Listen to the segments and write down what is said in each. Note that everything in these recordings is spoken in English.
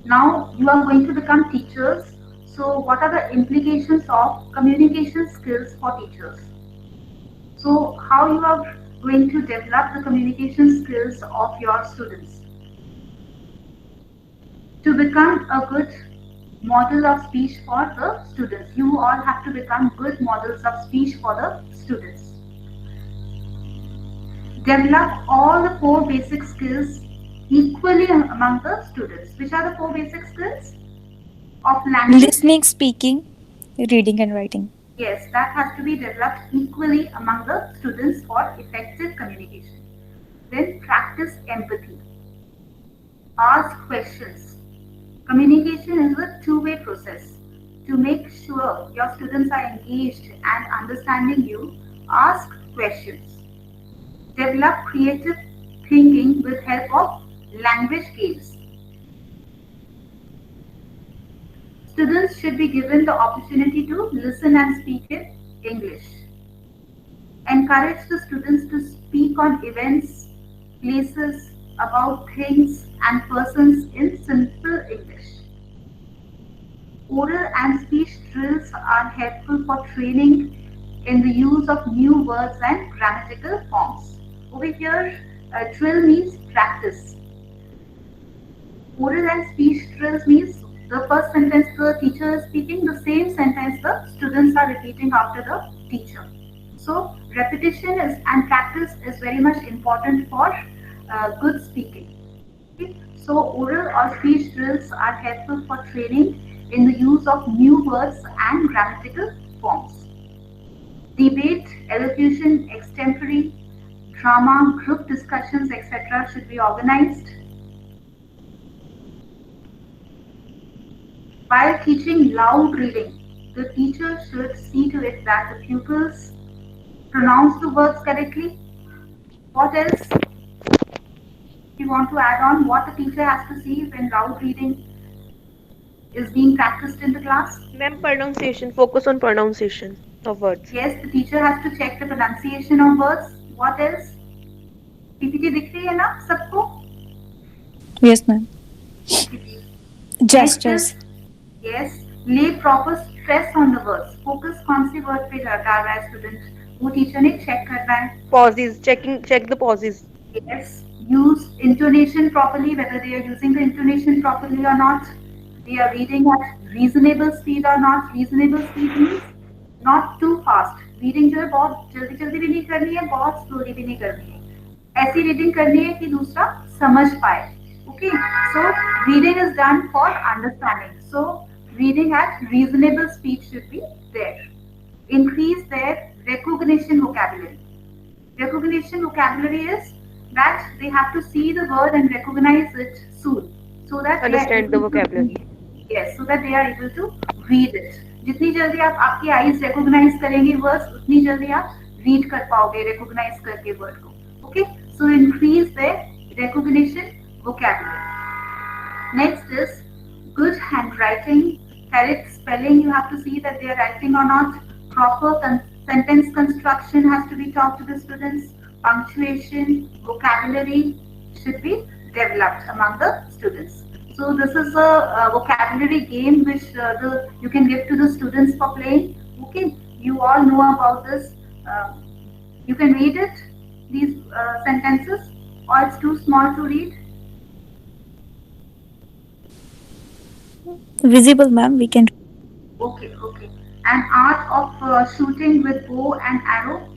Now you are going to become teachers. So what are the implications of communication skills for teachers? So how you are going to develop the communication skills of your students? To become a good model of speech for the students. You all have to become good models of speech for the students. Develop all the four basic skills equally among the students. Which are the four basic skills? Of language. Listening, speaking, reading, and writing. Yes, that has to be developed equally among the students for effective communication. Then practice empathy. Ask questions. Communication is a two-way process. To make sure your students are engaged and understanding you, ask questions. Develop creative thinking with help of language games. Students should be given the opportunity to listen and speak in English. Encourage the students to speak on events, places, about things and persons in simple English. Oral and speech drills are helpful for training in the use of new words and grammatical forms. Over here, drill means practice. Oral and speech drills means the first sentence the teacher is speaking, the same sentence the students are repeating after the teacher. So repetition and practice is very much important for good speaking. Okay? So oral or speech drills are helpful for training in the use of new words and grammatical forms. Debate, elocution, extempore, drama, group discussions, etc. should be organized. While teaching loud reading, the teacher should see to it that the pupils pronounce the words correctly. What else? If you want to add on what the teacher has to see when loud reading is being practiced in the class? Ma'am, pronunciation. Focus on pronunciation of words. Yes, the teacher has to check the pronunciation of words. What else? PPT दिख रही है ना सबको? Yes, ma'am. Okay ji. Next is Gestures. yes, lay proper stress on the words. Focus कौन सी word पे डाल रहा है student? वो teacher ने check करना है. Pauses. Check the pauses. Yes, use intonation properly, whether they are using the intonation properly or not. They are reading at reasonable speed or not. Reasonable speed means not too fast. Reading जो है बहुत जल्दी जल्दी भी नहीं करनी है, बहुत slowly भी नहीं करनी है. ऐसी reading करनी है कि दूसरा समझ पाए. Okay, so reading is done for understanding. So reading at reasonable speed should be there. Increase their recognition vocabulary. Recognition vocabulary is that they have to see the word and recognize it soon, so that they are Understand the able to vocabulary. read. Yes, so that they are able to read it. जितनी जल्दी आप आपकी eyes recognize करेंगे words, उतनी जल्दी आप read कर पाओगे recognize करके word को. Okay, so increase their recognition vocabulary. Next is good handwriting, correct spelling. You have to see that they are writing or not. Proper sentence construction has to be taught to the students. Punctuation, vocabulary should be developed among the students. So this is a vocabulary game which you can give to the students for playing. Okay, you all know about this. You can read it, these sentences, or it's too small to read. Visible, ma'am. We can. Okay, okay. An art of shooting with bow and arrow.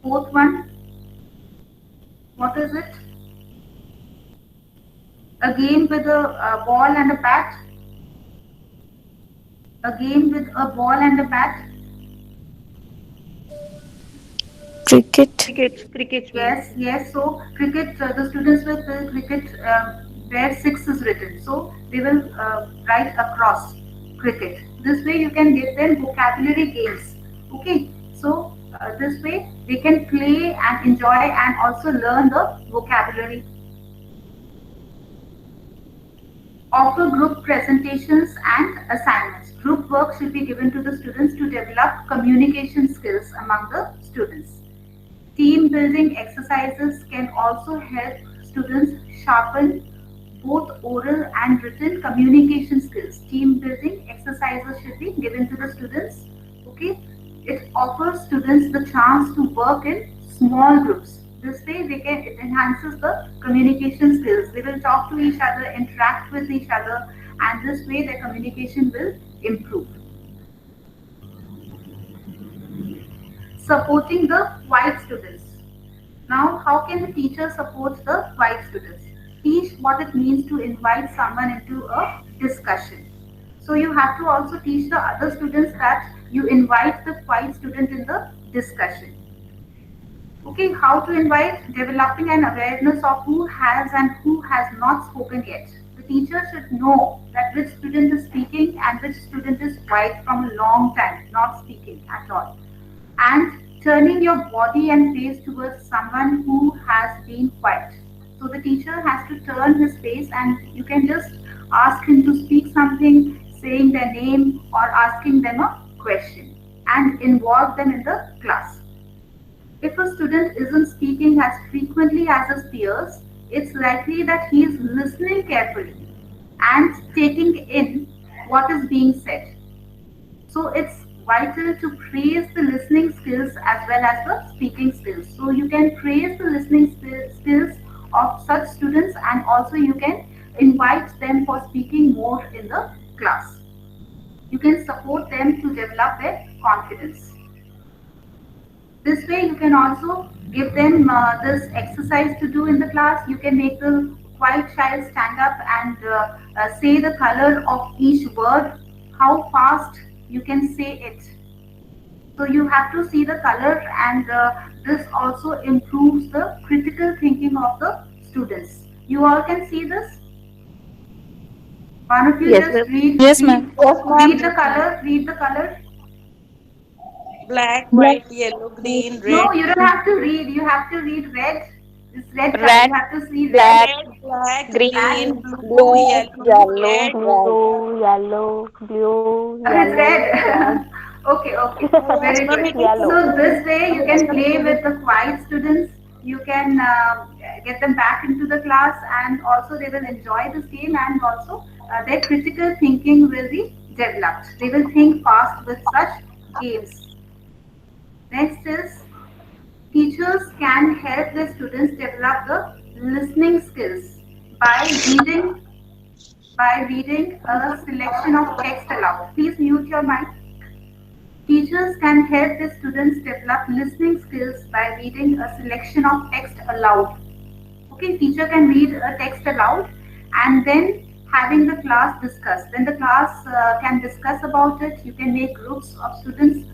Fourth one, what is it? A game with a ball and a bat. A game with a ball and a bat. Cricket. Cricket. Yes, yes. So cricket, the students will play cricket where 6 is written. So they will write across cricket. This way you can give them vocabulary games. Okay. So this way they can play and enjoy and also learn the vocabulary. Offer group presentations and assignments. Group work should be given to the students to develop communication skills among the students. Team building exercises can also help students sharpen both oral and written communication skills. Team building exercises should be given to the students. Okay, it offers students the chance to work in small groups. This way, it enhances the communication skills. They will talk to each other, interact with each other, and this way their communication will improve. Supporting the quiet students. Now, how can the teacher support the quiet students? Teach what it means to invite someone into a discussion. So you have to also teach the other students that you invite the quiet student in the discussion. Okay, how to invite? Developing an awareness of who has and who has not spoken yet. The teacher should know that which student is speaking and which student is quiet from a long time, not speaking at all. And turning your body and face towards someone who has been quiet. So the teacher has to turn his face and you can just ask him to speak something, saying their name or asking them a question and involve them in the class. If a student isn't speaking as frequently as his peers, it's likely that he is listening carefully and taking in what is being said. So it's vital to praise the listening skills as well as the speaking skills. So you can praise the listening skills of such students and also you can invite them for speaking more in the class. You can support them to develop their confidence. This way you can also give them this exercise to do in the class. You can make the quiet child stand up and say the color of each word, how fast you can say it. So you have to see the color and this also improves the critical thinking of the students. You all can see this? One of you Yes, just ma'am. Yes, ma'am. read the color, read the color. Black, Black, white, yellow, white, green, No, red. you don't have to read. You have to read red. It's red color. Red, You have to see red. black, Red, black, green, green, blue, blue, yellow, yellow, red. blue, yellow, blue, It's yellow, red. red. Okay, okay. Yes, Very ma'am, good. it is Yellow. So correct. this way you can play with the quiet students. You can get them back into the class and also they will enjoy this game and also their critical thinking will be developed. They will think fast with such games. Next is teachers can help the students develop the listening skills by reading a selection of text aloud. Please mute your mic. Teachers can help the students develop listening skills by reading a selection of text aloud. Okay, teacher can read a text aloud and then having the class discuss. Then the class can discuss about it. You can make groups of students,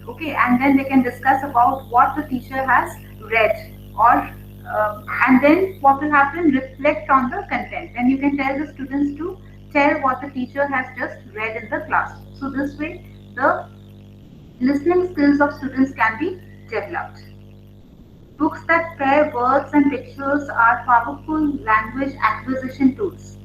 okay, and then they can discuss about what the teacher has read or and then what will happen? Reflect on the content. Then you can tell the students to tell what the teacher has just read in the class. So this way, the listening skills of students can be developed. Books that pair words and pictures are powerful language acquisition tools.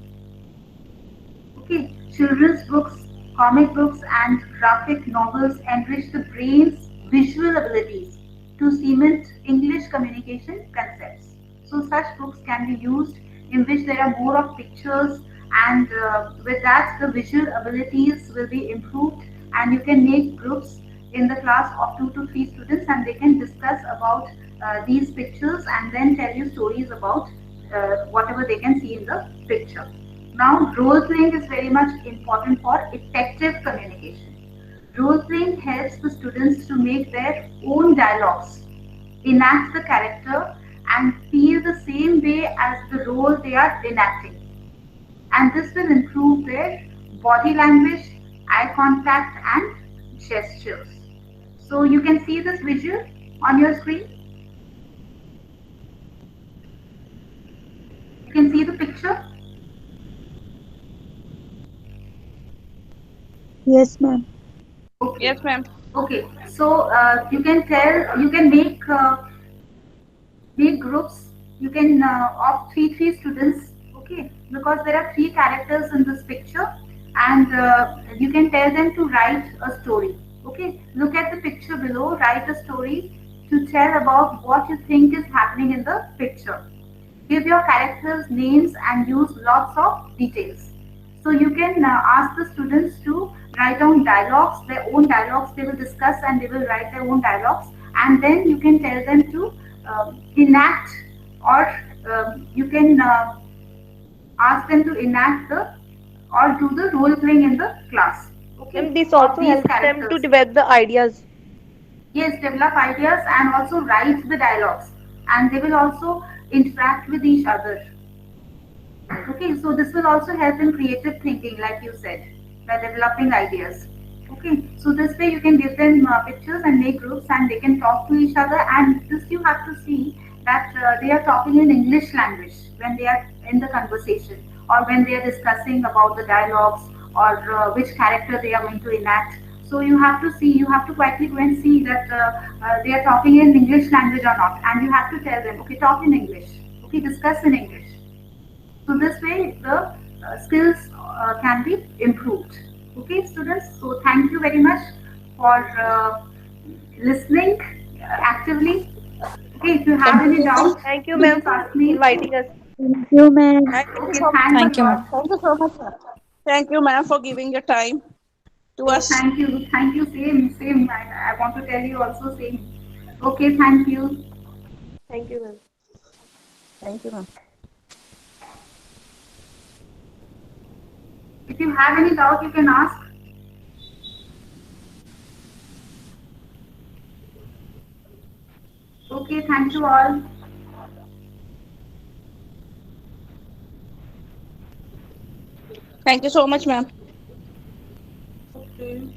Okay, children's books, comic books, and graphic novels enrich the brain's visual abilities to cement English communication concepts. So, such books can be used in which there are more of pictures, and with that, the visual abilities will be improved. And you can make groups in the class of 2 to 3 students, and they can discuss about these pictures and then tell you stories about whatever they can see in the picture. Now, role playing is very much important for effective communication. Role playing helps the students to make their own dialogues, enact the character, and feel the same way as the role they are enacting. And this will improve their body language, eye contact, and gestures. So, you can see this visual on your screen. You can see the picture. yes, ma'am. Okay. Yes, ma'am. Okay. So you can tell, you can make groups. You can of three students. Okay, because there are 3 characters in this picture, and you can tell them to write a story. Okay, look at the picture below. Write a story to tell about what you think is happening in the picture. give your characters names and use lots of details. So you can ask the students to write down dialogues, their own dialogues they will discuss, and they will write their own dialogues, and then you can tell them to enact, or you can ask them to enact the or do the role playing in the class, okay, And this of also these helps them to characters. develop the ideas. Yes, develop ideas and also write the dialogues, and they will also interact with each other. Okay, so this will also help in creative thinking, like you said, by developing ideas. Okay, so this way you can give them pictures and make groups, and they can talk to each other. And this you have to see that they are talking in English language when they are in the conversation, or when they are discussing about the dialogues, or which character they are going to enact. So you have to see, you have to quietly go and see that they are talking in English language or not, and you have to tell them, okay, talk in English, okay, discuss in English. So this way the skills can be improved. Okay, students. So thank you very much for listening actively. Okay, if you have Thank any you, ma'am. doubts, Thank you, ma'am, please for ask me. inviting us. Thank you, ma'am. Thank you Okay, so much. thanks Thank a you, ma'am. lot. Thank you so much, ma'am. Thank you, ma'am, for giving your time to Oh, us. thank you. Same, same. I want to tell you also same. Okay, thank you. Thank you, ma'am. Thank you, ma'am. If you have any doubt, you can ask. Okay, thank you all. Thank you so much, ma'am. Okay.